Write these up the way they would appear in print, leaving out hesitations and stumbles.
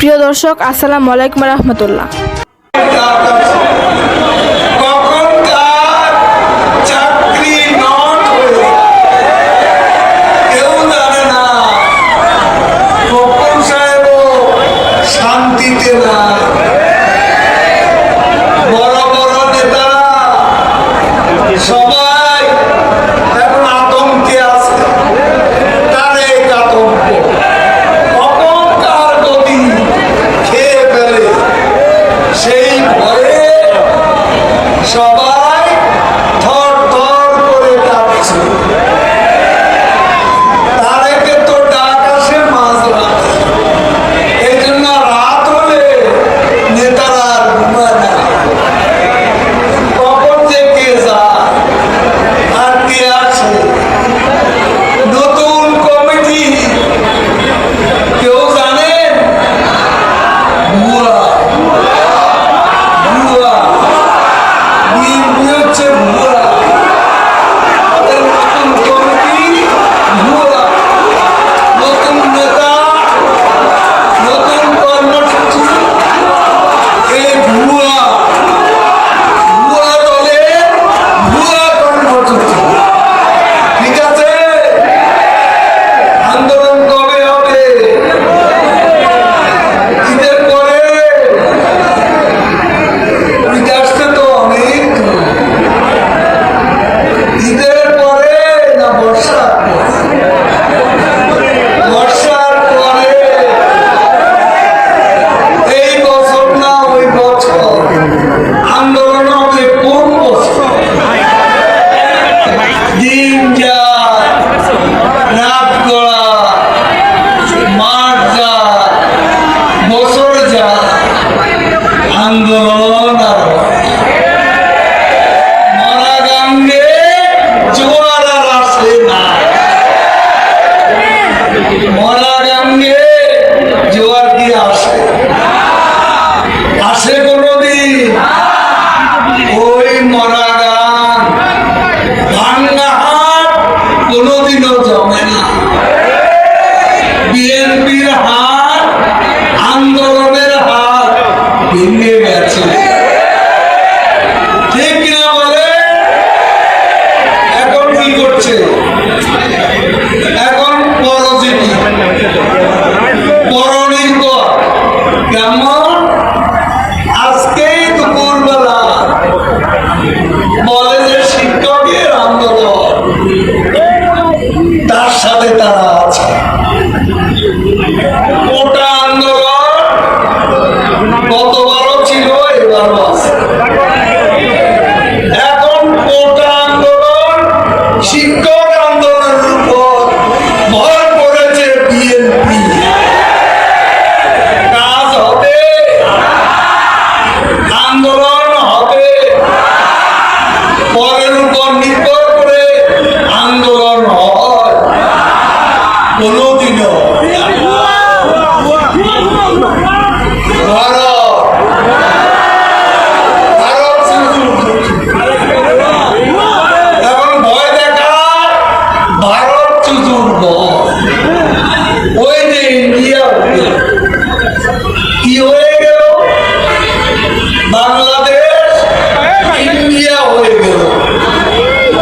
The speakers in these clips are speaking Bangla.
প্রিয় দর্শক, আসসালামু আলাইকুম রহমতুল্লাহ।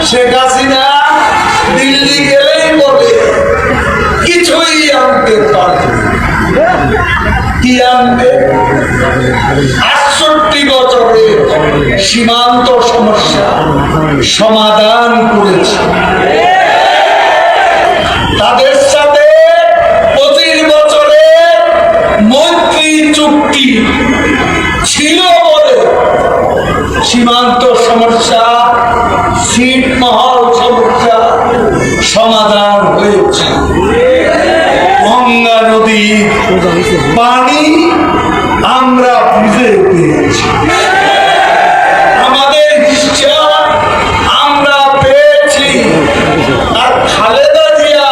শেখ হাসিনা দিল্লি গেলেই বলে কিছুই আনতে পারবে। কি আনবে? 68 বছরে সীমান্ত সমস্যা সমাধান করেছে। তাদের সাথে 25 বছরের মৈত্রী চুক্তি ছিল বলে সীমান্ত সমস্যা, ছিটমহল সমস্যা সমাধান হয়েছে। গঙ্গা নদীর পানি আমরা বুঝে পেয়েছি, আমাদের ইচ্ছা আমরা পেয়েছি। আর খালেদা জিয়া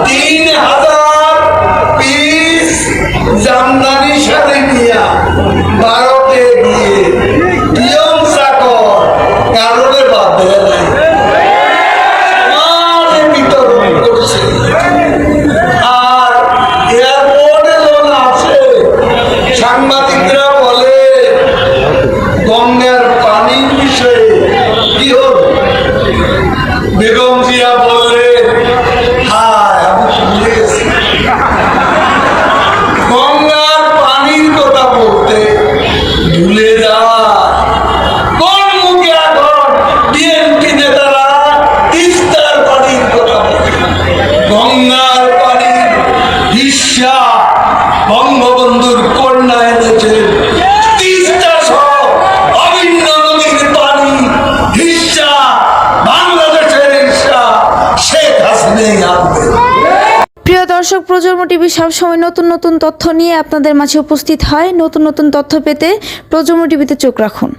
3000 পিস জামদানি শাড়ি দিয়া ভারতে গিয়ে কারণে বাদ দেয় নাই, সমাজে বিতরণ করছে। বেগম জিয়া বললেন, হায় আমি ভুলে গেছি, গঙ্গার পানির কথা বলতে ভুলে যায়। কোন মুখে এখন বিএনপি নেতারা তিস্তার পানির কথা বলে? গঙ্গার পানির হিস্সা বঙ্গবন্ধুর কন্যা এনেছেন, তিস্তা সহ অভিন্ন নদীর পানি হিস্সা বাংলাদেশের হিস্সা শেখ হাসিনাই আনবে। প্রিয় দর্শক, প্রজন্ম টিভি সবসময় নতুন নতুন তথ্য নিয়ে আপনাদের মাঝে উপস্থিত হয়। নতুন নতুন তথ্য পেতে প্রজন্ম টিভিতে চোখ রাখুন।